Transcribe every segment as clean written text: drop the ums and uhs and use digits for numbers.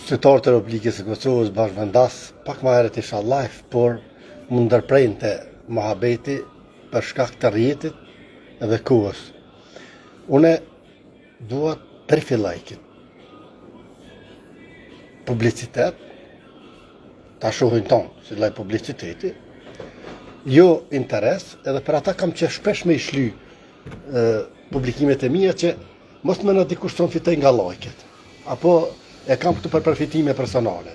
Qytetarët e Republikës së Kosovës bashkëvendas pak më herët inshallah, por më ndërprejnë mohabeti për shkak të rjetit edhe kohës. Une dua të rifilloj këtë publicitet, ta shohin tonë, si laj publiciteti, jo interes, edhe për ata kam që shpesh me ishly publikimet e mija që mos më në dikush të fitoj nga lajket, apo e kam këtu për përfitime personale.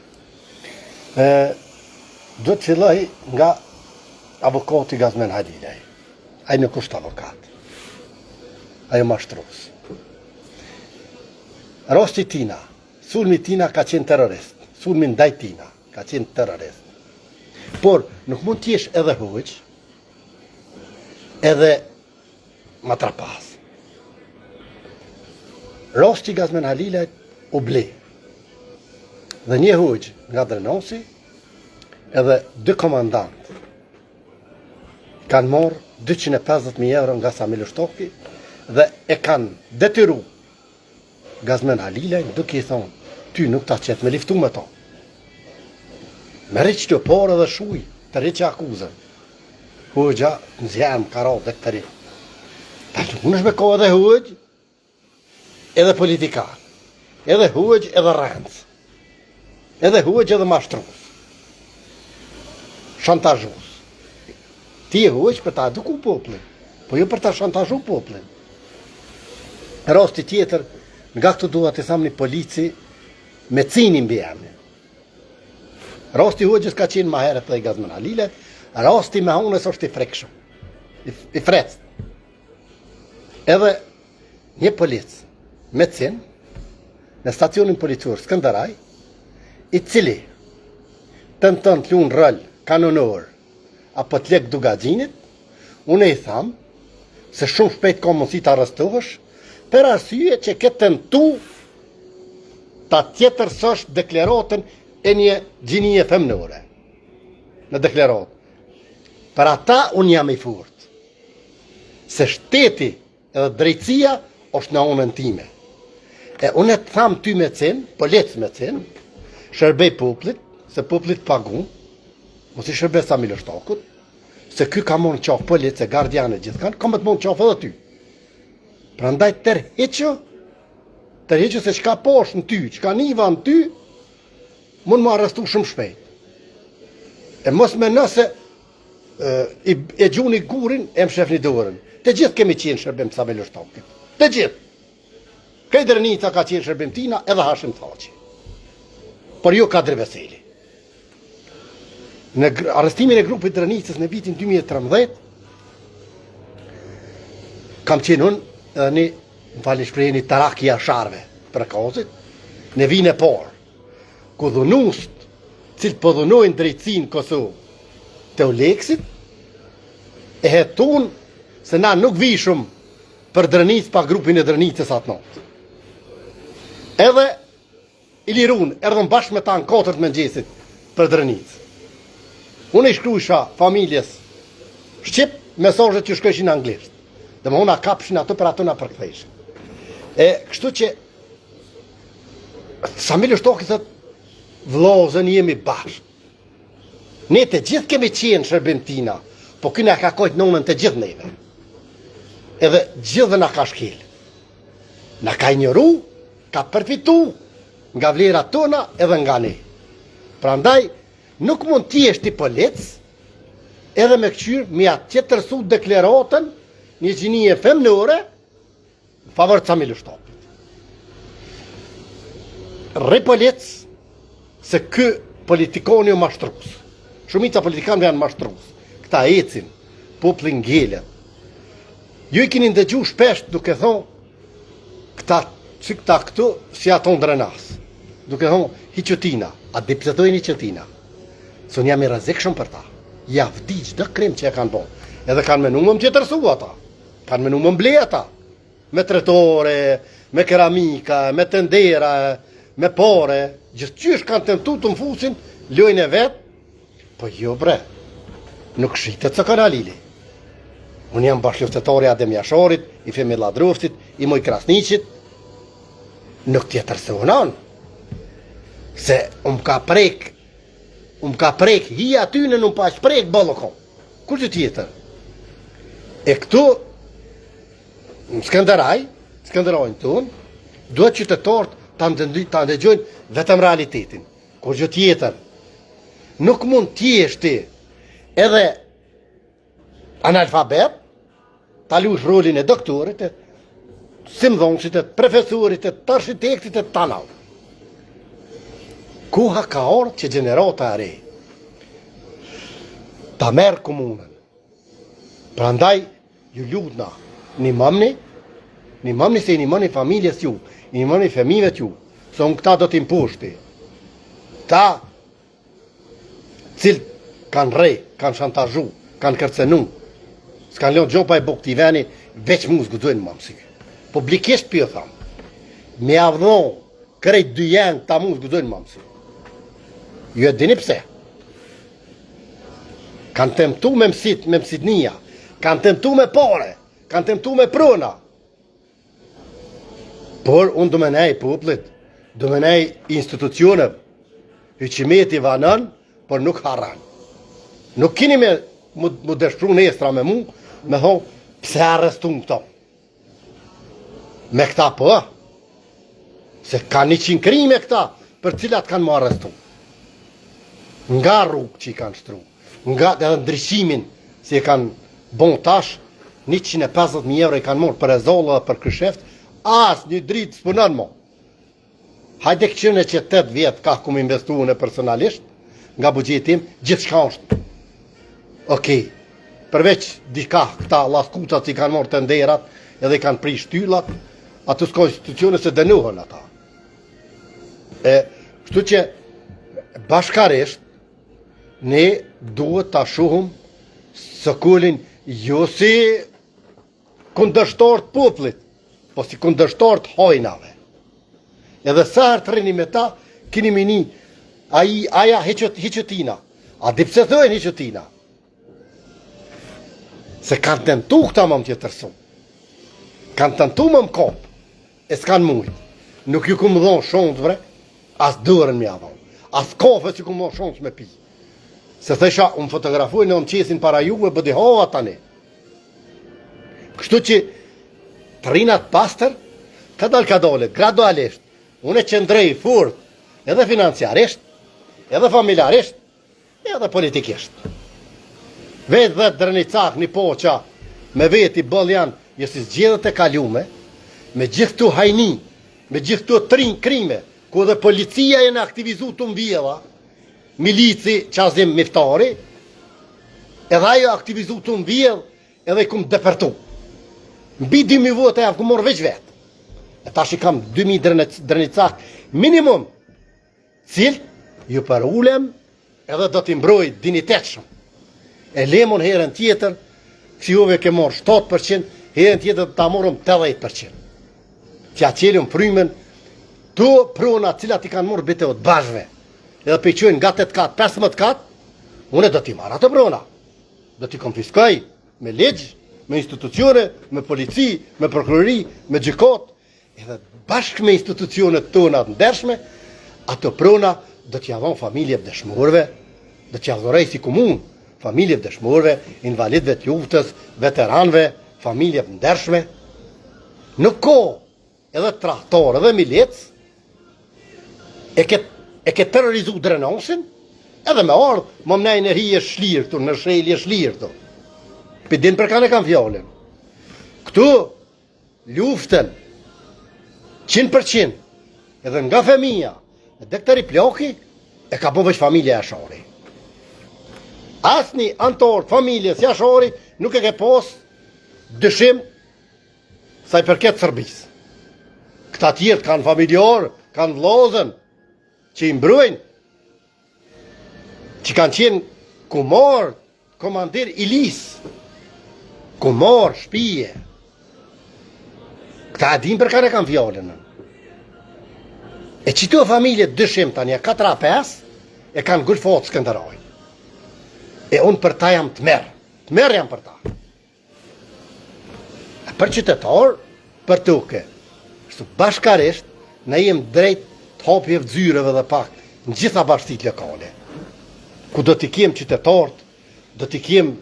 Do të filloj nga avokati Gazmen Halilaj. Ai nuk është avokat. Ai mashtrues. Rosti tina, sulmi tina ka qenë terrorist. Sulmi ndaj tina ka qenë terrorist. Por nuk mund t'jesh edhe huq, edhe matrapas. Rosti Gazmen Halilaj u ble. Dhe një huq nga Drenosi, edhe 2 komandant kanë morë 250.000 euro nga Samil Shtoki dhe e kanë detyru Gazmen Halilaj duke i thonë, ty nuk ta qetë me liftu me to. Me rriq të porë dhe shuj, të rriq akuzën. Huqja në zjem, karat dhe këtë rriq. Ta që unë është me ko edhe huq, edhe politikan, edhe huq edhe rëndës, edhe huq edhe mashtrues, shantazhues. Ti e huq për ta eduku poplin, po jo për ta shantazhu poplin. Rasti tjetër, nga këtu duhet të thamë një polici me cinin mbi emrin. Rasti huqës ka qenë ma herët dhe i Gazmen Halilaj, rasti me honës është i frekshëm, i frest. Edhe një polic me cin në stacionin policor Skënderaj, i cili të lunë rëll kanonor apo të lek dugaxhinit, unë i thamë se shumë shpejt ka mundësi të arrestohesh, për arsye që ke tentu ta tjetërsësh deklaratën e një gjinie femnore në deklaratë. Për ata unë jam i furt, se shteti edhe drejtësia është në onën time. E unë e të thamë ty me cen, polic me cen, shërbej poplit, se poplit pagun, mos i shërbej Samil Shtakut, se ky ka mon qaf polic e gardiane gjithkan, ka më të mon qaf edhe ty. Pra ndaj tërheqë se qka posh në ty, qka niva në ty, mund më arrestu shumë shpejt. E mos me nëse e gjuni gurin, e më shef një dorën. Të gjithë kemi qenë shërbim të Samil Shtakut. Të gjithë. Kaj Drenica ka qenë shërbim tina, edhe Hashim Thaqi. Por jo Kadri Veseli. Në arrestimin e grupit Drenicës në vitin 2013, kam qenë unë edhe një, më falni shprehjen, një tarak i asharve për kazit, në vinë e parë, ku dhunust, cilë po dhunojnë drejtësinë Kosovë të Oleksit, e hetun se na nuk vishëm për Drenicë pa grupin e Drenicës atë notë. Edhe i lirun, erdhën bashkë me ta në 4 mëngjesit për Drenicë. Unë i shkrujsha familjes Shqip, mesazhet që shkëshin anglisht. Dhe më una kapshin ato për ato na përkthejshin. E kështu që Samil Shtoki thët, vllazën jemi bashkë. Ne të gjithë kemi qenë shërbim tina, po këna ka kojtë nonën të gjithë neve. Edhe gjithë na ka shkel. Na ka injoru, ka përfitu nga vlerat tona edhe nga ne. Prandaj, nuk mund t'jesh ti polic, edhe me këqyrë, mi atë tjetërsu deklaratën një gjinie femnore, favor të Samil Shtakut. Rri polic, se kë politikoni o mashtrues. Shumica politikanëve janë mashtrues. Këta ecin, poplin ngelet. Ju i keni ndëgju shpesh duke thonë, këta këtu si aton drenas. Duke thonë, hiqëtina, a dipsetojnë hiqëtina. Së jam i rrezikshëm për ta. Ja vdi çdo krim që e kanë bon. Edhe kanë menu më tjetërsu ata. Kanë menu më mble ata. Me tretore, me keramika, me tendera, me pore. Gjithçysh kanë tentu të mfusin lojën e vet. Po jo bre. Nuk shitet së Kanalili. Unë jam bashkëluftetari Adem Jasharit, i Femi Ladrovcit, i Moj Krasniqit. Nuk tjetërsuan. Se ka prek, hi aty në pa shprek ballokon. Kur që tjetër? E këtu, në Skënderajnë tonë, duhet qytetarët ta ndëgjojnë vetëm realitetin. Kur që tjetër, nuk mund t'jesh ti edhe analfabet, ta lush rolin e doktorit, e simdhonësit, e profesorit, e architektit, e tanau. Koha ka orë që gjenerata e re ta merë komunën. Prandaj, ju lutna, një mamni se një mamni familjes ju, një mamni fëmijëve ju, se unë këta do t'im pushti. Ta, cilë kanë rej, kanë shantazhu, kanë kërcenu, s'kanë lënë gjopa e buk t'i veni, veç mu s'gudojnë më mësy. Publikisht për jo thamë, me avdhon, krejt dy janë, ta mu s'gudojnë më mësy. Ju e dini pse? Kanë temtu me mësitnia, kanë temtu me pare, kanë temtu me prona. Por unë do me nej poplit, do me nej institucionet, hyqimeti vanën, por nuk haran. Nuk kini mu dëshpru nestra me mu, me thonë, pse arrestun këto? Me këta po, se ka 100 krime këta, për cilat kanë mu arrestu. Nga rrugë që i kanë shtru, nga edhe ndryshimin, si e kanë bon tash, 150.000 euro i kanë morë për e zollë dhe për kërsheft, as një dritë s'punan mo. Hajde këqyne që 8 vjetë ka kumë investu në personalisht, nga bugjetim, gjithë shka është. Okej, përveç dika këta laskutat që i kanë morë të nderat, edhe i kanë pri shtyllat, atë s'ko institucione se dënuhën ata. Kështu që bashkarisht, ne duhet ta shohim së kullin jo si kundërshtar të popullit, po si kundërshtar të hojnave. Edhe sa herë të rini me ta, kini mini, aja heqëtina. A di pse thojnë heqëtina? Se kanë tentu këta më tjetërsu. Kanë tentu më kopë, e s'kanë mujtë. Nuk ju ku më dhonë shonës vre, as dërën me adhonë. As kafe që ku më dhonë shonës me pi. Se thesha, unë fotografuj në qesin para juve, bëdi hova tani. Kështu që të rinat pastër, ka dole, gradualisht, unë e qëndrej furt, edhe financiarisht, edhe familjarisht, edhe politikisht. Vetë dhe drënicak një poqa, me veti bëll janë, jësi zgjedhët e kalume, me gjithtu hajni, me gjithtu trin krime, ku dhe policia e në aktivizu të mbjela, milici qazim miftari, edhe ajo aktivizu të mbjell, edhe i kumë depertu. Mbi 2.000 vote e avë ku morë veç vetë. E tash i kam 2.000 drënicak minimum, cilë ju për ulem edhe do t'i mbroj dinitetshëm. E lemon herën tjetër, që juve ke morë 7%, herën tjetër ta morëm 80%. Tja qelim frymen, tu prona cilat i kanë morë bite o të bashve, edhe pëjqojnë nga 8 katë, 15 katë, une do t'i marra të prona. Do t'i konfiskoj me legjë, me institucione, me polici, me prokurori, me gjykot, edhe bashkë me institucionet tona të ndershme, ato prona do t'ja dhon familje vdeshmorve, do t'ja dhorej si komun, familje vdeshmorve, invalidve të luftës, veteranve, familje vndershme. Në kohë, edhe traktor, edhe milec, e ke terrorizu drenosin, edhe me ardhë, më mnej në hi e shlirë të, në shrejli e shlirë të. Pëdin për kanë e kanë fjallin. Këtu, luftën, 100%, edhe nga femija, edhe këtëri ploki, e ka po veç familje Jashari. Asni antar familjes Jashari nuk e ke pos dëshim sa i përket Sërbis. Këta tjertë kanë familjarë, kanë vlozën, që i mbrojnë, që kanë qenë kumar, komandir Ilis, kumar, shpije. Këta adin për kanë e kanë fjallën. E qito familje dëshim tani, 4-5, e kanë gulfot Skënderaj. E unë për ta jam të merë jam për ta. E për qytetar, për tuke, shtu bashkarisht, ne jem drejt të hapjeve dzyreve dhe pak, në gjitha bashkësitë lokale. Ku do t'i kem qytetarët, do t'i kem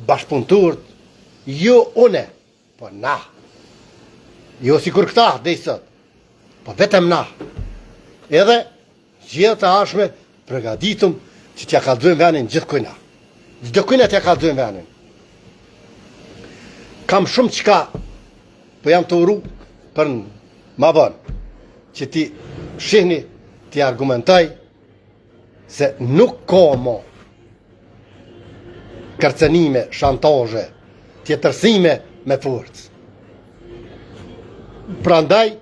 bashkëpunëtorët, jo une, po na. Jo si kur këta, dhe i sot, po vetëm na. Edhe gjithë të ashme përgatitëm që t'ja kallëzojmë venin gjithë kujna. Gjithë kujna t'ja kallëzojmë venin. Kam shumë qka, po jam të uru për ma bënë, që ti shihni, ti argumentaj, se nuk ka mo kërcenime, shantaje, tjetërsime me forcë. Prandaj,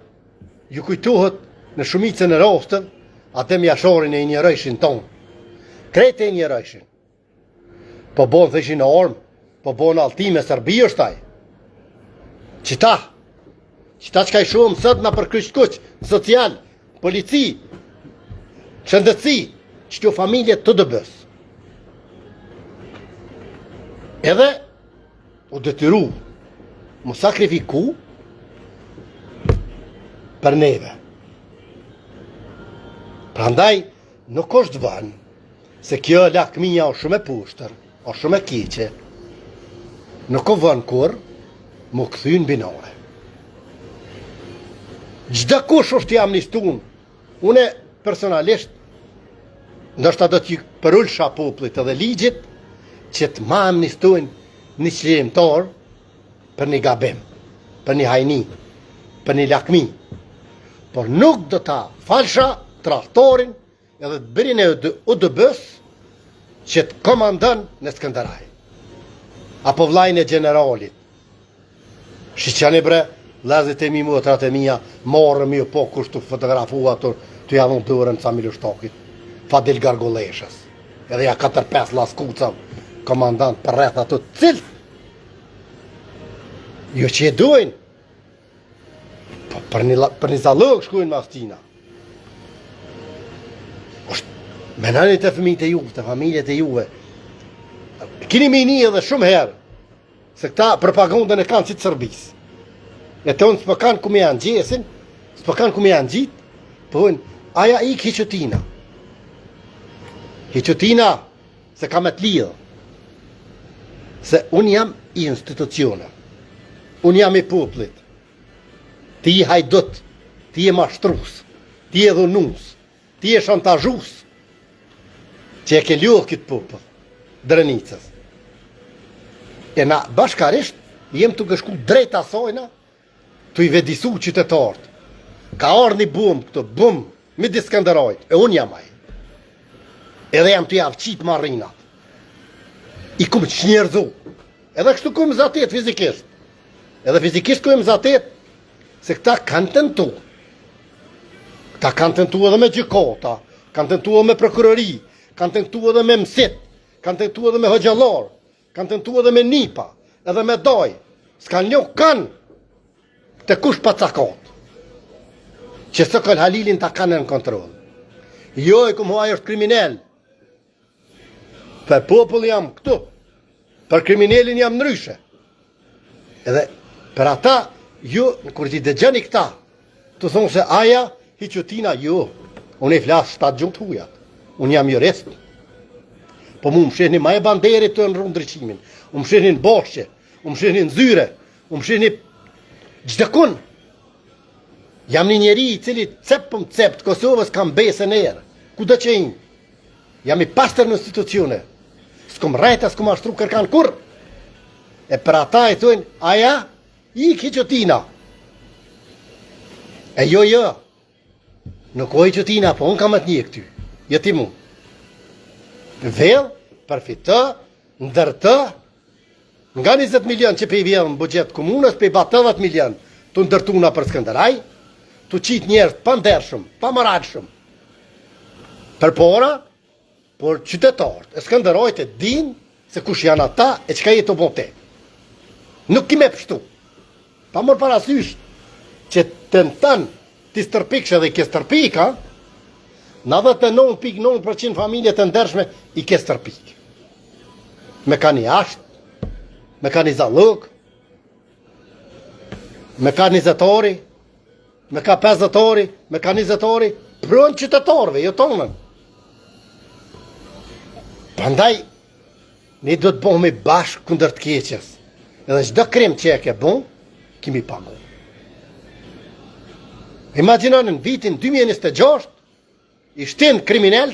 ju kujtohet në shumicën e rasteve, atë mjashorin e injerojshin tonë. Krejt e injerojshin. Po bon thëshin armë, po bon altime Serbi është taj. Qita që ka i shumë sot në përkryqt kuq, social, polici, qëndëtësi, që kjo familje të dëbës. Edhe u detyru mu sakrifiku për neve. Prandaj, nuk është vënë se kjo lakmija o shumë e pushtër, o shumë e keqe, nuk o vënë kur mu këthyn binare. Gjda kush është jam nistun, une personalisht, ndoshta do t'ju përullsha popullit edhe ligjit, që të ma amnistojnë një qlirimtar për një gabim, për një hajni, për një lakmi. Por nuk do ta falsha traktorin edhe të bërin e UDB-s që të komandon në Skënderaj. Apo vlajnë e generalit. Shqyqani bre, lezit e mi motrat e mija, marrëm ju po kush të fotografu atur, të javën dërën sa Miloshtokit, Fadil Gargoleshës. Edhe ja 4-5 laskuca, komandant për rreth ato cilë. Jo që e dojnë, po për një zalëg shkujnë me astina. Menanit e fëmijët e juve, të familjet e juve, kini me një edhe shumë herë, se këta propagandën e kanë si të Serbis. E të unë s'po kanë ku me janë gjesin, s'po kanë ku me janë gjitë, po unë, aja ik Hiqotina. Hiqotina, se ka me të lidhë. Se unë jam i institucione. Unë jam i poplit. Ti i hajdut, ti i mashtrus, ti i dhunus, ti i shantazhus, që e ke ljohë këtë popull, Drenicës. E na bashkarisht, jem të gëshku drejt asojna, të i vedisu qytetarët. Ka arë një bumë këto, bumë, midis Skënderajt, e unë jam aj. Edhe jam të javë qitë marinat. I kumë që njerëzu. Edhe kështu kumë zatet fizikisht. Edhe fizikisht kumë zatet, se këta kanë tentu. Këta kanë tentu edhe me gjykata, kanë tentu edhe me prokurori, kanë tentu edhe me mësit, kanë tentu edhe me hoxhallar, kanë tentu edhe me nipa, edhe me doj. S'kan njoh kanë të kush pa cakat. Që së këll Halilin ta kanë në kontrol. Jo e kumë huaj është kriminel. Për popull jam këtu. Për kriminelin jam ndryshe. Edhe për ata, ju, kur ti dëgjani këta, të thonë se aja, Hiqotina, jo. Unë e flasë 7 gjumë të hujat. Unë jam jurist. Po mu më shihni ma e banderit të në rrëmë ndryqimin. Më shihni në boshqe, më shihni në zyre, më shihni gjdekun. Jam një njeri i cili cepëm cep të Kosovës kam besën e erë. Ku do që inë? Jam i pastër në institucione. S'kom rejta, s'kom ashtru kërkan kur. E për ata i thujnë, aja, i Hiqotina. E jo, nuk o Hiqotina, po unë kam atë një këty. Jeti mu. Vel, përfitë, ndërtë, nga 20 milion që pe i vjen në budget komunës, pe i ba 80 milion të ndërtuna për Skënderaj, të qitë njerës pa ndershëm, pa moratshëm. Për pora, por qytetarët e Skënderajt e din se kush janë ata e qka jetë të bote. Nuk kime pështu. Pa mor parasysh që të në tënë ti stërpikshë dhe i ke stërpika, 99.9% familje të ndershme i ke stërpik. Me ka një ashtë, me ka një zalëg, me ka 20-ori, me ka 50-ori, me ka 20-ori, Prën qytetarëve, jo tonën. Prandaj, ne do të bëhemi bashkë kundër të keqes. Edhe çdo krim që e ke bën, kemi pagu. Imagjinoni në vitin 2026, i shtin kriminal,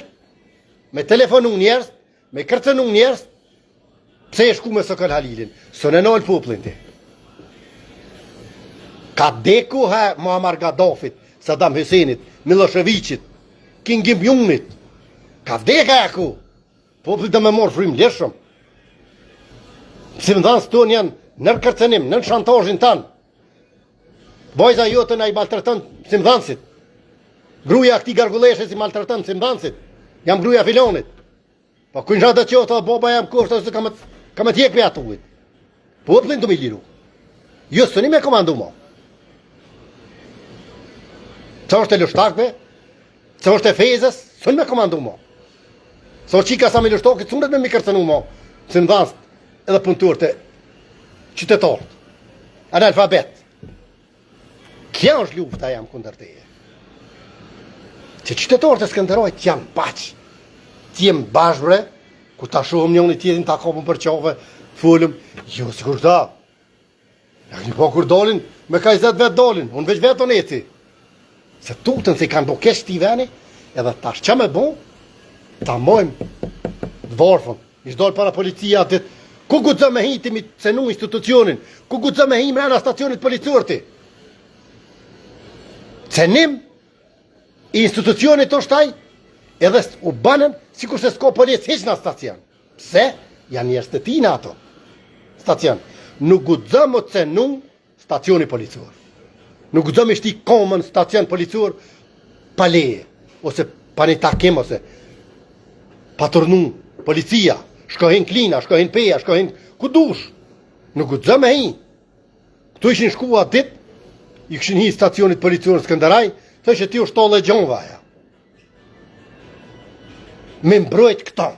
me telefonu njerëz, me kërcënu njerëz, pse e shku me Sokol Halilin, së në nol poplin ti. Ka deku ha Muammar Gaddafit, Saddam Husseinit, Miloševićit, Kim Jong-unit. Ka vdeka e ku. Poplit dhe me morë frim leshëm. Si më dhanë së tonë janë nër kërcenim, nër shantajin tanë. Bojza jote na i maltretën si më dhanësit. Gruja këti garguleshe si maltretën si më dhanësit. Jam gruja filonit. Po kujnë gjatë të qotë, boba jam kushtë, ose ka me tjek për atë ujtë. Poplin të me liru. Jo së një me komandu mo. Që është e lushtakve, që është e fezës, së një me komandu mo. Së është qika sa me lushtokit, së me mi kërcenu mo, si më dhanësit edhe punëtur të qytetarët, analfabet. Kja është lufta jam kundër teje. Që qytetarët e Skënderajt janë baqë, të jem bashkëbre, ku ta shohëm njën i tjetin, ta kopëm për qove, fullëm, jo, si kur ta. Ja këni po kur dolin, me ka 20 vetë dolin, unë veç vetë unë eci. Se tutën se i kanë bo kesh t'i veni, edhe tash që me bo, ta mojmë dvarfën, ishtë dolë para policia atit, ku gudzë me hi ti mi cenu institucionin, ku gudzë me hi mrena stacionit policurti. Cenim i institucionit të shtaj, edhe u banën, si kur se s'ko polic heq në stacion. Pse? Janë njerës të tina ato. Stacion. Nuk gudzë më cenu stacioni policur. Nuk gudzë më shti komën stacion policur pa leje, ose pa një takim, ose pa turnu policia, shkohin klina, shkohin peja, shkohin ku dush. Nuk gudzë me hi. Këtu ishin shkua dit, i këshin hi stacionit policur në Skënderaj, thë që ti u shtolle gjonvaja. Me mbrojt këto.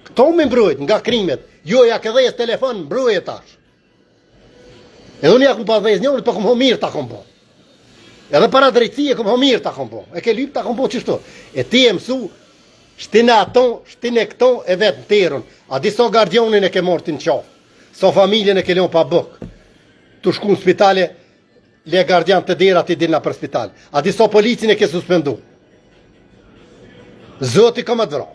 Këto me mbrojt nga krimet. Jo, ja ke dhejës telefon, mbrojt tash. Edhe unë ja kum pa dhejës njërit, pa kum ho mirë ta kum po. Edhe para drejtësie kum ho mirë ta kum po. E ke lyp ta kum po qështu. E ti e mësu, shtinë aton, shtinë e këto, e vetë në terën. A di so gardionin e ke mortin qafë. So familjen e ke leon pa bëk. Tu shku në spitale, le gardian të dera ti dilna për spital. A di so policin e ke suspendu. Zoti ka më të vro.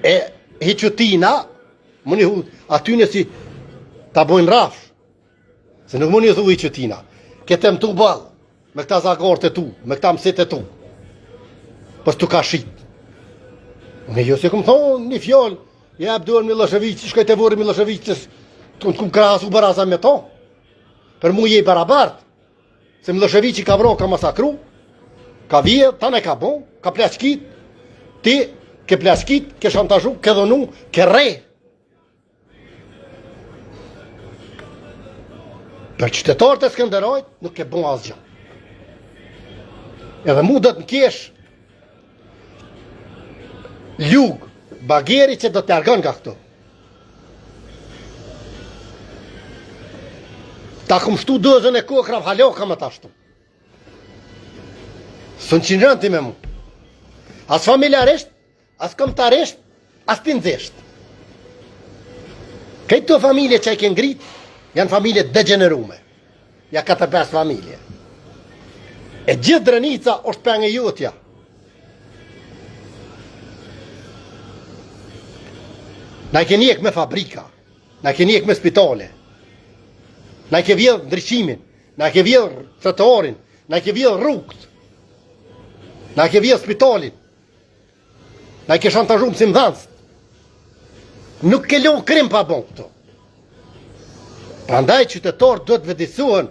E hiqutina, mëni hu, aty si ta bojnë rafsh. Se nuk mëni hu hiqutina. Ketem tu balë, me këta zagorët e tu, me këta mësit e tu. Pës tu ka shit. Unë jo se këmë thonë, një fjallë, jep duar Milošević, shkoj të vorë Milošević, të këmë krasu baraza me to. Për mu je i barabartë. Se Milošević i ka vro, ka masakru, ka vje, ta ne ka bon, ka plashkit, ti ke plashkit, ke shantazhu, ke dhonu, ke re. Për qytetarët e Skënderajt nuk ke bon asgjë. Edhe mu do të në kesh lugë, bageri që do të largon nga këto. Ta kom shtu dozën e kokra halo kam ata shtu. Së në qinërën ti me mu. As familjarisht, as komtarisht, as tinzisht. Këto familje që i ke ngrit, janë familje degenerume. Ja 4-5 familje. E gjithë Drenica është për nga jotja. Na i ke njek me fabrika, na i ke njek me spitale, na i ke vjedh ndryshimin, na i ke vjedh trotuarin, na i ke vjedh rrugët, na i ke vjedh spitalin, na i ke shantazhum si mdhanst. Nuk ke lo krim pa bon këto. Prandaj qytetarët do të vëdisuhen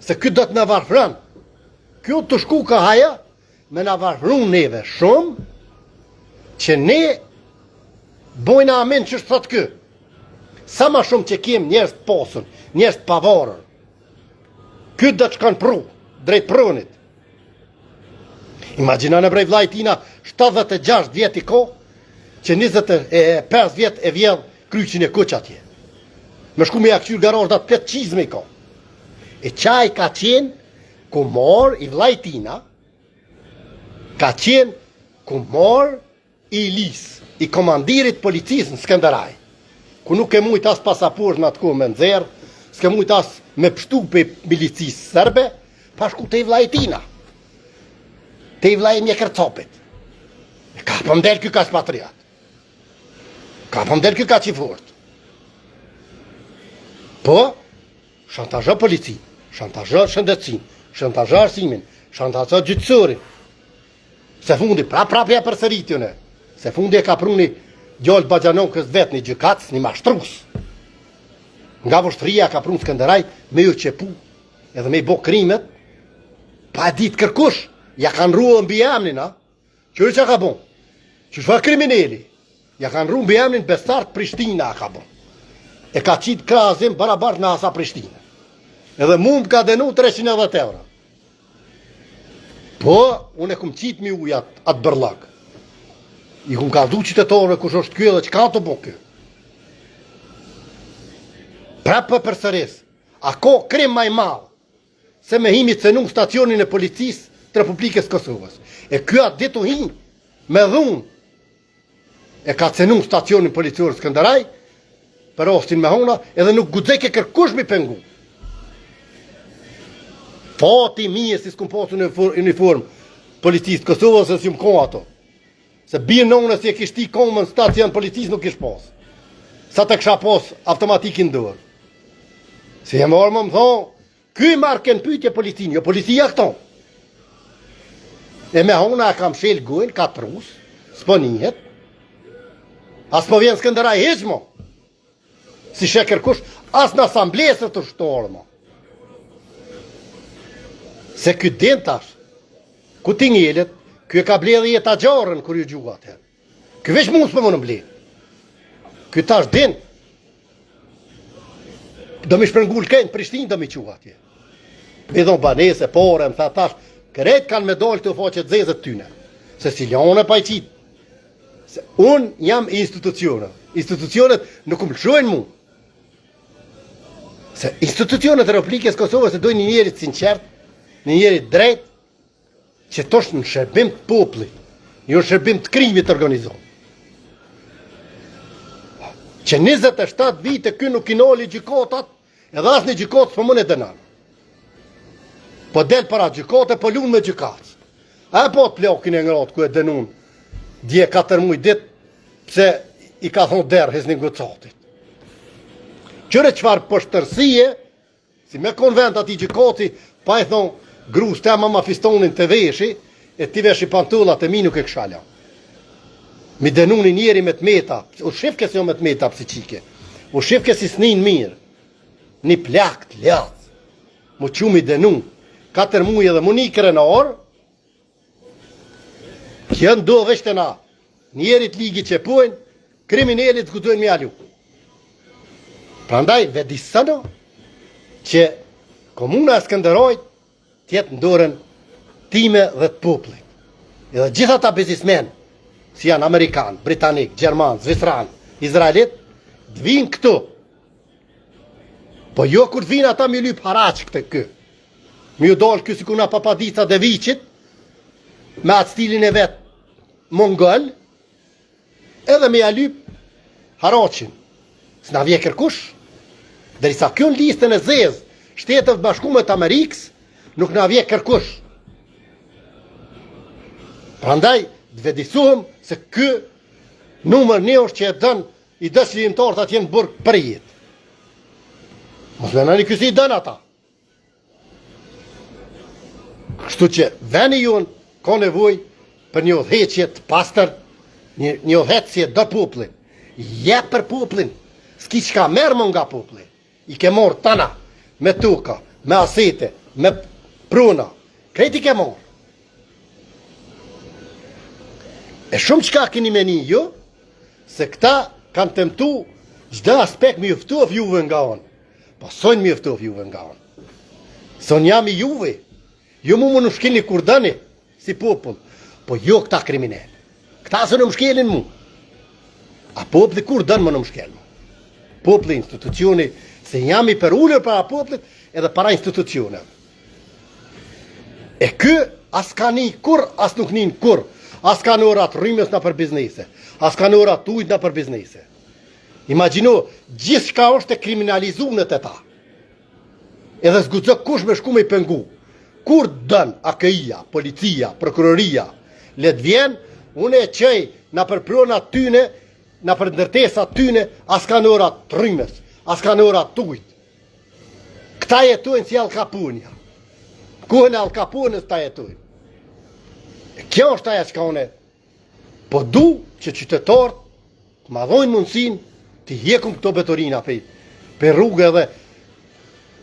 se këtë do të në varfran. Kjo të shku ka haja me në varfrun neve shumë që ne bojna amen që shtë thot kë. Sa ma shumë që kem njerës të posën, njerës të pavarën. Këtë do të shkan pru, drejt prunit. Imagina në brej vlajtina 76 vjet i ko, që 25 vjet e vjedh kryqin e kuq atje. Me shku me ja këqyr garaj datë 5 qizme i ko. E qaj ka qenë kumor i vlajtina ka qenë kumor i Ilis, i komandirit policisë në Skënderaj, ku nuk e mujt as pasaport në atë kohë me nxerr, s'ke mujt as me pështu për milicisë serbe, pa shku te i vlajtina. Te i vlaj mje kërcopit. Ka pëmdel kjo ka spatriat. Ka pëmdel kjo ka qifort. Po, shantajë polici, shantajë shëndetësin, shantajë arsimin, shantajë gjyqësorin. Se fundi prapja përsëritjone. Se fundi e ka pruni gjallë Bagjanokës vetë një gjykatës, një mashtrus. Nga vështëria ka prunë Skënderaj me ju qepu, edhe me i bo krimet, pa e ditë kërkush, ja kanë ruë mbi emnin, a? Qërë që ka bon? Që shfa krimineli? Ja kanë ruë mbi emnin Besart Prishtina ka bon. E ka qitë krazim barabart me asa Prishtina. Edhe mu më ka denu 390 euro. Po, unë e kum qitë mi ujat atë bërlak. I kum ka du qytetorëve kush është kjo dhe që ka të bon kjo. Prapë për përsëris, a ko krim maj malë, se me himi cenu stacionin e policisë të Republikës Kosovës. E kjo atë ditu hi, me dhunë, e ka cenu stacionin policiorë Skënderaj, për ostin me hona, edhe nuk gudzeke kërkush mi pengu. Fati mije si s'kum posu në uniform policisë Kosovës, se si më kon ato. Se birë nëune si e kishti komën stacion policisë nuk ish pas. Sa të kësha pas automatikin dërë. Se jam orë më thonë, kuj marken pytje policinë, jo policia këto. E me hona e kam shel gojnë, ka trus, s'po njët. As po vjen Skënderaj heqmo. Si sheker kush, as në asamblesë të shtorë mo. Se këtë din tash, ku ti njelet, kjo ka bledhe jetë a gjarën kër ju gjua atër. Kjo veç mund s'po më në bledhe. Kjo tash din, do mi shpërngull kënë Prishtinë do mi qua atje. Vedon banese, pore, më tha tash, kërejt kanë me dollë të faqet zezët tyne. Se si ljone pa i qitë. Se unë jam institucionet. Institucionet nuk më lëshojnë mu. Se institucionet e Republikës Kosovës e dojnë një njerit sinqert, një njerit drejt, që tosh në shërbim të poplit, jo në shërbim të krimit të organizohë. Që 27 vite kë nuk kinoli gjykotat, edhe asë një gjykotës për mëne dënan. Po del para gjykote, po lunë me gjykatës. A po të plokin e ngratë ku e dënun, dje 4 muj dit, pse i ka thonë derë hes një gocatit. Qëre qëfar pështërsie, si me konvent ati gjykoti, pa e thonë, grus të ma fistonin të veshi, e ti veshi pantullat e mi nuk e këshala. Mi dënuni njeri me të meta, u shifke si jo me të meta psiqike, u shifke si snin mirë, një plak të ljath, mu që mi dënun, 4 muj edhe mu një krenar, kënë do veshte na, njerit ligi që pojnë, kriminalit s'gudojnë mi alu. Prandaj, vedisëno, që komuna e Skënderajt tjetë ndorën time dhe të poplit. Edhe gjitha ta biznismen, si janë Amerikan, Britanik, Gjerman, Zvicran, Izraelit, d'vinë këtu. Po jo kur d'vinë ata mi lyp haraq këtë kë. Mi ju dollë kjo si kuna papadica dhe viqit, me atë stilin e vetë mongol, edhe me ja lyp haraqin. S'na vje kërkush, derisa kjo në listën e zezë, Shtetët Bashkuar të Amerikës, nuk na vje kërkush. Prandaj, dvedisohem se kë numër një është që e dënë i dësë limtarët atje në burg për jetë. Mos me nëni kësi i dënë ata. Kështu që veni jonë ka nevoj për një udhëheqje të pastër, një udhëheqje dë poplin. Je për poplin, s'ki që ka merë më nga poplin. I ke morë tëna, me tuka, me asete, me pruna. Krejt i ke morë. E shumë qka keni meni ju, se këta kanë temtu gjda aspekt mi juftuf juve nga onë. Po sonjë mi juftuf juve nga onë. Sonjë jam i juve. Ju mu më në shkini kur dëni, si popull. Po jo këta kriminell. Këta së në më shkelin mu. A popli kur dënë më në më shkelin mu. Popli institucioni, se jam i për ullër para poplit edhe para institucionet. E ky as ka një kur, as nuk një kur. As ka në orat rrimës në për biznese. As ka në orat ujt në për biznese. Imagjino, gjithë shka është e kriminalizuar të ta. Edhe s'guxo kush me shku me i pengu. Kur dën AKI-ja, policia, prokuroria, le të vjen, unë e qej në për pronat tyne, në për ndërtesat tyne, as ka në orat rrimës, as ka në orat ujt. Këta jetojnë si Al Caponja. Kuhën e Al Caponës ta jetojnë. Kjo është aja që ka une. Po du që qytetarët të madhojnë mundësin të hjekun këto betorina për rrugë edhe.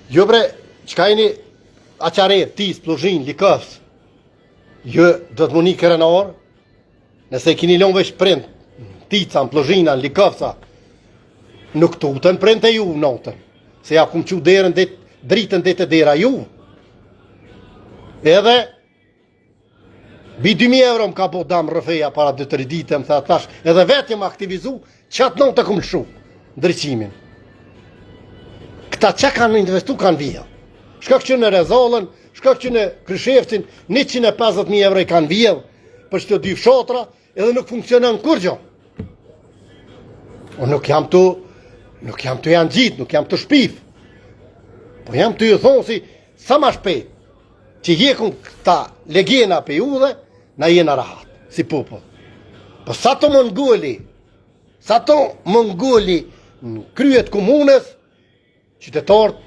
Jo bre, qka jeni aqaret, tis, pluzhin, likëfs. Jo do të muni kërenar, nëse kini lon vesh prind, tica, pluzhina, likëfsa, nuk tutën prind e ju notën. Se ja kum qu derën dritën dhe të dera ju. Edhe bi 2.000 euro më ka po dam rëfeja para 2-3 dite, më tha tash, edhe vetë më aktivizu, qatë non të këmë lëshu, ndryqimin. Këta që kanë investu kanë vijel. Shkak që në Rezallën, shkak që në Kryshevcin, 150.000 euro i kanë vijel, për që të dy fshotra, edhe nuk funksionon kur gjo. Unë nuk jam të janë gjitë, nuk jam të shpif. Po jam të ju thonë si, sa ma shpejt, që hjekun këta legjena për ju dhe, na jena rahat, si popull. Po sa të mongoli në kryet komunës, qytetarët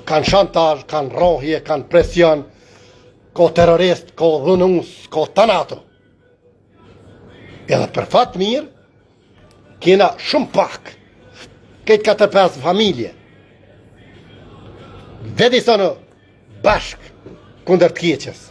kanë shantazh, kanë rrohje, kanë presion, ka terrorist, ka dhunus, ka tanato. Edhe për fat mirë, kena shumë pak, këtë 4-5 familje, vedi sa në bashk kundër të keqës.